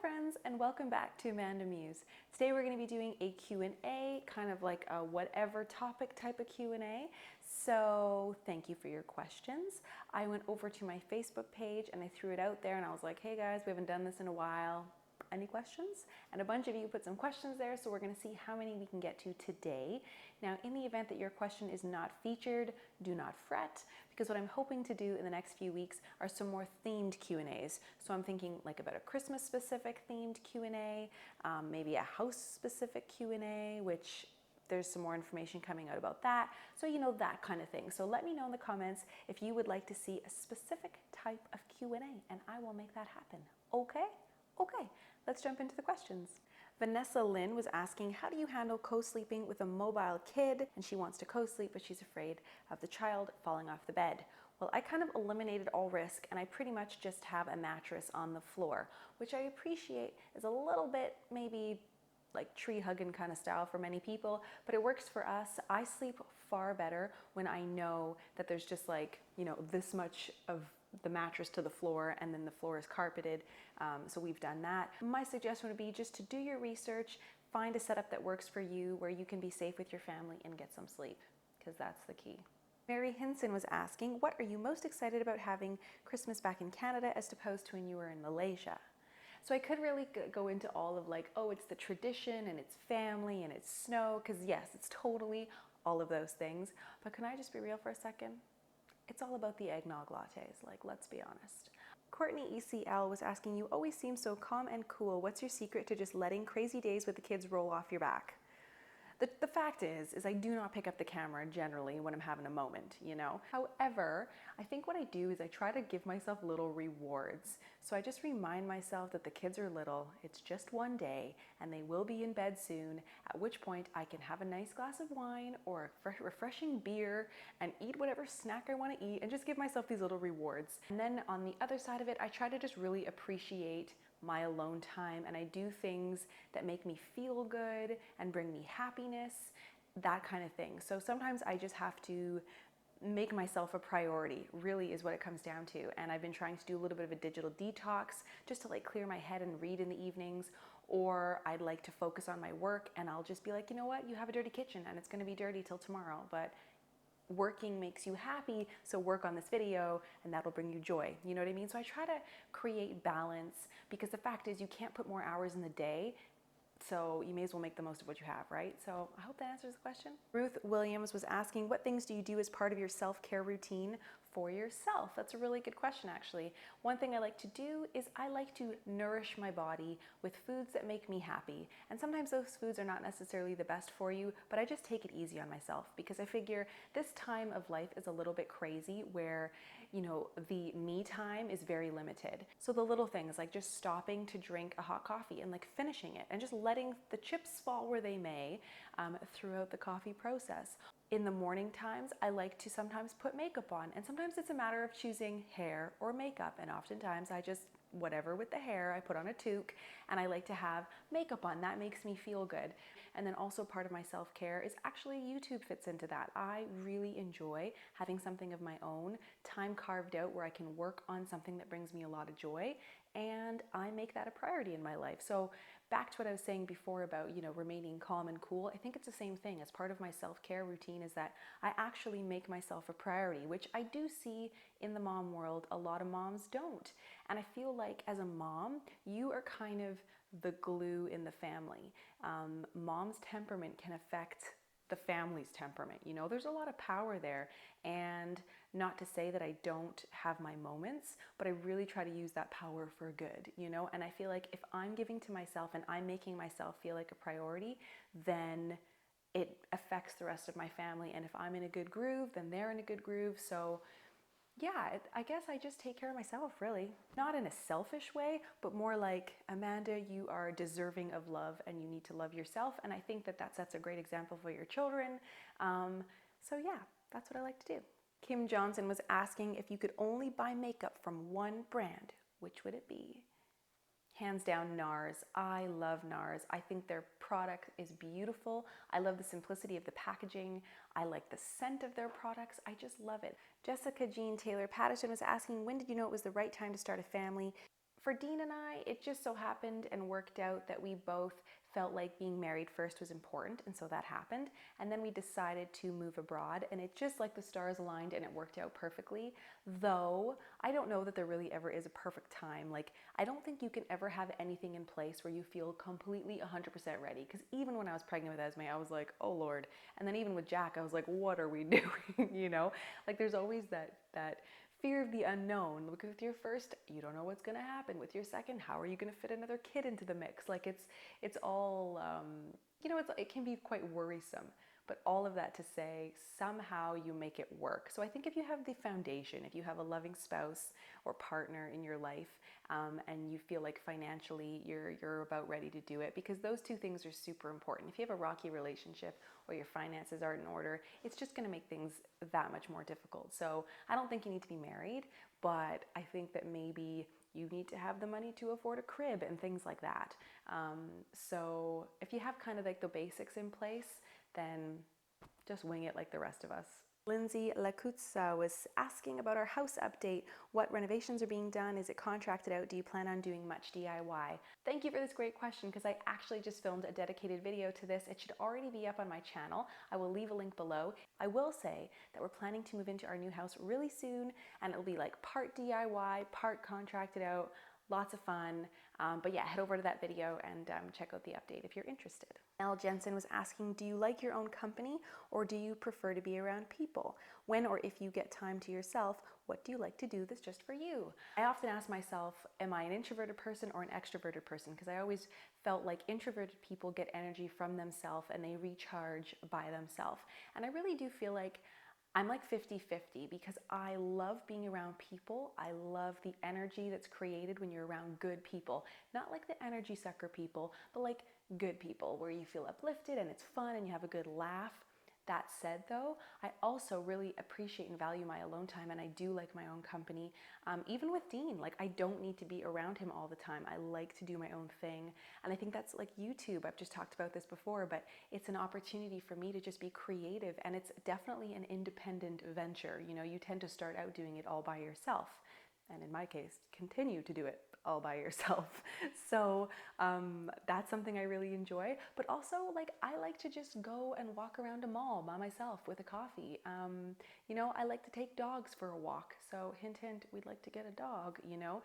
friends, and welcome back to AmandaMuse. Today we're going to be doing a Q&A, kind of like a whatever topic type of Q&A. So thank you for your questions. I went over to my Facebook page and I threw it out there and I was like, hey guys, we haven't done this in a while. Any questions? And a bunch of you put some questions there, so we're going to see how many we can get to today. Now, in the event that your question is not featured, do not fret, because what I'm hoping to do in the next few weeks are some more themed Q&As. So I'm thinking like about a Christmas specific themed Q&A, maybe a house specific Q&A, which there's some more information coming out about that. So you know, that kind of thing. So let me know in the comments if you would like to see a specific type of Q&A and I will make that happen. Okay? Okay, let's jump into the questions. Vanessa Lynn was asking, how do you handle co-sleeping with a mobile kid? And she wants to co-sleep, but she's afraid of the child falling off the bed. Well, I kind of eliminated all risk and I pretty much just have a mattress on the floor, which I appreciate is a little bit maybe like tree hugging kind of style for many people, but it works for us. I sleep far better when I know that there's just like, you know, this much of the mattress to the floor and then the floor is carpeted. So we've done that. My suggestion would be just to do your research, find a setup that works for you where you can be safe with your family and get some sleep, because that's the key. Mary Hinson was asking, what are you most excited about having Christmas back in Canada as opposed to when you were in Malaysia? So I could really go into all of like, oh, it's the tradition and it's family and it's snow, because yes, it's totally all of those things. But can I just be real for a second? It's all about the eggnog lattes, like, let's be honest. Courtney ECL was asking, you always seem so calm and cool. What's your secret to just letting crazy days with the kids roll off your back? The fact is I do not pick up the camera generally when I'm having a moment, you know? However, I think what I do is I try to give myself little rewards. So I just remind myself that the kids are little, it's just one day, and they will be in bed soon, at which point I can have a nice glass of wine or a refreshing beer and eat whatever snack I want to eat and just give myself these little rewards. And then on the other side of it, I try to just really appreciate my alone time, and I do things that make me feel good and bring me happiness, that kind of thing. So sometimes I just have to make myself a priority, really is what it comes down to. And I've been trying to do a little bit of a digital detox just to like clear my head and read in the evenings, or I'd like to focus on my work and I'll just be like, you know what, you have a dirty kitchen and it's going to be dirty till tomorrow, but working makes you happy, so work on this video and that'll bring you joy. You know what I mean? So I try to create balance, because the fact is you can't put more hours in the day, so you may as well make the most of what you have, right? So I hope that answers the question. Ruth Williams was asking, what things do you do as part of your self-care routine for yourself? That's a really good question, actually. One thing I like to do is I like to nourish my body with foods that make me happy. And sometimes those foods are not necessarily the best for you, but I just take it easy on myself, because I figure this time of life is a little bit crazy where, you know, the me time is very limited. So the little things like just stopping to drink a hot coffee and like finishing it and just letting the chips fall where they may throughout the coffee process. In the morning times, I like to sometimes put makeup on, and sometimes it's a matter of choosing hair or makeup, and oftentimes I just whatever with the hair, I put on a toque and I like to have makeup on. That makes me feel good. And then also part of my self-care is actually YouTube fits into that. I really enjoy having something of my own, time carved out where I can work on something that brings me a lot of joy, and I make that a priority in my life. So back to what I was saying before about, you know, remaining calm and cool, I think it's the same thing. As part of my self-care routine is that I actually make myself a priority, which I do see in the mom world a lot of moms don't. And I feel like as a mom, you are kind of the glue in the family. Mom's temperament can affect the family's temperament. You know, there's a lot of power there. And not to say that I don't have my moments, but I really try to use that power for good, you know? And I feel like if I'm giving to myself and I'm making myself feel like a priority, then it affects the rest of my family. And if I'm in a good groove, then they're in a good groove. So yeah, I guess I just take care of myself, really. Not in a selfish way, but more like, Amanda, you are deserving of love and you need to love yourself. And I think that that sets a great example for your children. So yeah, that's what I like to do. Kim Johnson was asking, if you could only buy makeup from one brand, which would it be? Hands down, NARS. I love NARS. I think their product is beautiful. I love the simplicity of the packaging. I like the scent of their products. I just love it. Jessica Jean Taylor Patterson was asking, when did you know it was the right time to start a family? For Dean and I, it just so happened and worked out that we both felt like being married first was important, and so that happened. And then we decided to move abroad, and it just like the stars aligned and it worked out perfectly. Though I don't know that there really ever is a perfect time. Like, I don't think you can ever have anything in place where you feel completely 100% ready. Because even when I was pregnant with Esme, I was like, oh Lord. And then even with Jack, I was like, what are we doing? You know, like there's always that fear of the unknown. Like with your first, you don't know what's going to happen. With your second, how are you going to fit another kid into the mix? Like it's all, you know, it can be quite worrisome. But all of that to say, somehow you make it work. So I think if you have the foundation, if you have a loving spouse or partner in your life, and you feel like financially you're about ready to do it, because those two things are super important. If you have a rocky relationship or your finances aren't in order, it's just going to make things that much more difficult. So I don't think you need to be married, but I think that maybe you need to have the money to afford a crib and things like that. So if you have kind of like the basics in place, then just wing it like the rest of us. Lindsay Lakutsa was asking about our house update. What renovations are being done? Is it contracted out? Do you plan on doing much DIY? Thank you for this great question, because I actually just filmed a dedicated video to this. It should already be up on my channel. I will leave a link below. I will say that we're planning to move into our new house really soon, and it'll be like part DIY, part contracted out. Lots of fun. But yeah, head over to that video and check out the update if you're interested. Mel Jensen was asking, do you like your own company or do you prefer to be around people? When or if you get time to yourself, what do you like to do that's just for you? I often ask myself, am I an introverted person or an extroverted person? Because I always felt like introverted people get energy from themselves and they recharge by themselves. And I really do feel like I'm like 50-50, because I love being around people. I love the energy that's created when you're around good people. Not like the energy sucker people, but like good people where you feel uplifted and it's fun and you have a good laugh. That said though, I also really appreciate and value my alone time, and I do like my own company. Even with Dean, like I don't need to be around him all the time. I like to do my own thing. And I think that's like YouTube. I've just talked about this before, but it's an opportunity for me to just be creative, and it's definitely an independent venture. You know, you tend to start out doing it all by yourself. And in my case, continue to do it all by yourself. So that's something I really enjoy. But also, like, I like to just go and walk around a mall by myself with a coffee. You know, I like to take dogs for a walk. So hint, hint, we'd like to get a dog, you know.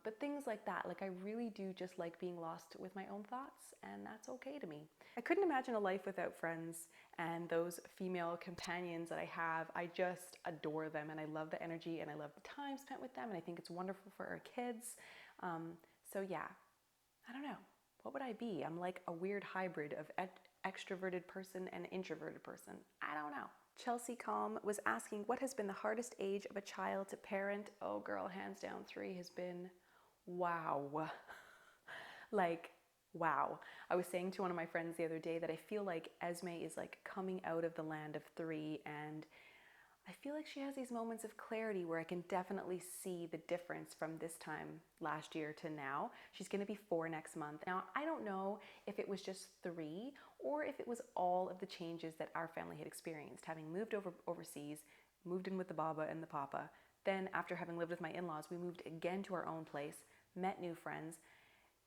But things like that, like I really do just like being lost with my own thoughts, and that's okay to me. I couldn't imagine a life without friends and those female companions that I have. I just adore them, and I love the energy and I love the time spent with them, and I think it's wonderful for our kids. So yeah, I don't know. What would I be? I'm like a weird hybrid of extroverted person and introverted person. I don't know. Chelsea Calm was asking, what has been the hardest age of a child to parent? Oh girl, hands down, 3 has been wow. Like, wow. I was saying to one of my friends the other day that I feel like Esme is like coming out of the land of 3, and I feel like she has these moments of clarity where I can definitely see the difference from this time last year to now. She's going to be 4 next month. Now, I don't know if it was just 3 or if it was all of the changes that our family had experienced, having moved overseas, moved in with the Baba and the Papa. Then after having lived with my in-laws, we moved again to our own place, met new friends,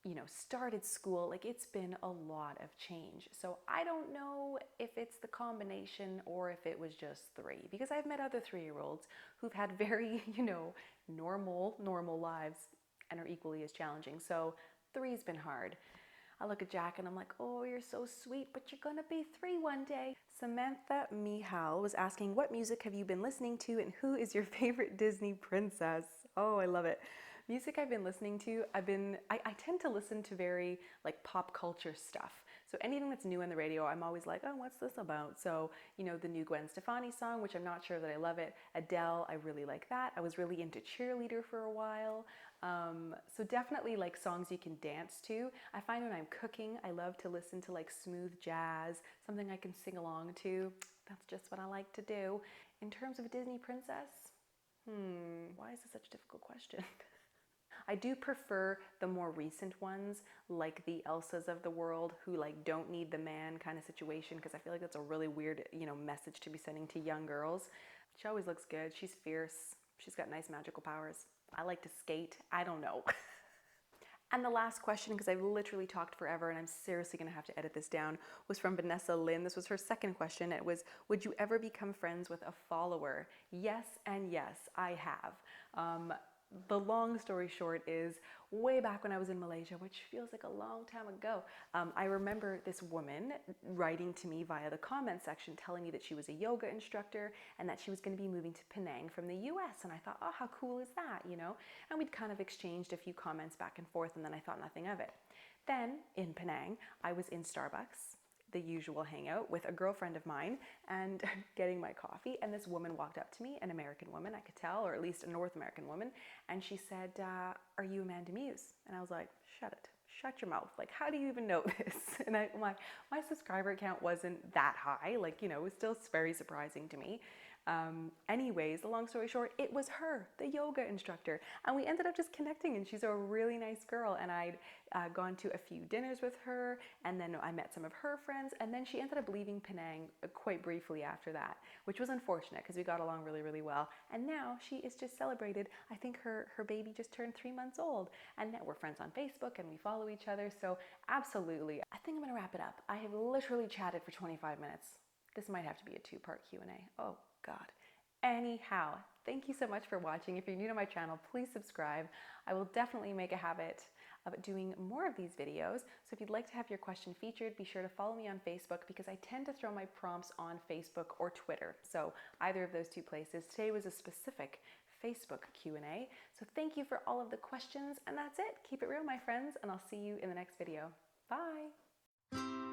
you know, started school. Like, it's been a lot of change. So I don't know if it's the combination or if it was just 3, because I've met other 3-year-olds who've had very, you know, normal lives and are equally as challenging. So 3's been hard. I look at Jack and I'm like, oh, you're so sweet, but you're gonna be 3 one day. Samantha Mihal was asking, what music have you been listening to and who is your favorite Disney princess? Oh, I love it. Music I've been listening to, I tend to listen to very like pop culture stuff. So anything that's new on the radio, I'm always like, oh, what's this about? So, you know, the new Gwen Stefani song, which I'm not sure that I love it. Adele, I really like that. I was really into Cheerleader for a while. So definitely like songs you can dance to. I find when I'm cooking, I love to listen to like smooth jazz, something I can sing along to. That's just what I like to do. In terms of a Disney princess, why is this such a difficult question? I do prefer the more recent ones, like the Elsas of the world, who like don't need the man kind of situation, because I feel like that's a really weird, you know, message to be sending to young girls. She always looks good. She's fierce. She's got nice magical powers. I like to skate. I don't know. And the last question, because I've literally talked forever and I'm seriously going to have to edit this down, was from Vanessa Lynn. This was her second question. It was, would you ever become friends with a follower? Yes and yes, I have. The long story short is, way back when I was in Malaysia, which feels like a long time ago, I remember this woman writing to me via the comment section telling me that she was a yoga instructor and that she was going to be moving to Penang from the US. And I thought, oh, how cool is that, you know? And we'd kind of exchanged a few comments back and forth, and then I thought nothing of it. Then in Penang, I was in Starbucks, the usual hangout, with a girlfriend of mine and getting my coffee, and this woman walked up to me, an American woman, I could tell, or at least a North American woman, and she said, are you AmandaMuse? And I was like, shut it. Shut your mouth. Like, how do you even know this? And my subscriber count wasn't that high. Like, you know, it was still very surprising to me. Anyways, the long story short, it was her, the yoga instructor, and we ended up just connecting, and she's a really nice girl, and I'd gone to a few dinners with her, and then I met some of her friends, and then she ended up leaving Penang quite briefly after that, which was unfortunate because we got along really, really well. And now she is just celebrated. I think her baby just turned 3 months old, and now we're friends on Facebook and we follow each other. So absolutely, I think I'm gonna wrap it up. I have literally chatted for 25 minutes. This might have to be a two-part Q&A. Oh God. Anyhow, thank you so much for watching. If you're new to my channel, please subscribe. I will definitely make a habit of doing more of these videos. So if you'd like to have your question featured, be sure to follow me on Facebook, because I tend to throw my prompts on Facebook or Twitter. So either of those two places. Today was a specific Facebook Q&A. So thank you for all of the questions, and that's it. Keep it real, my friends, and I'll see you in the next video. Bye.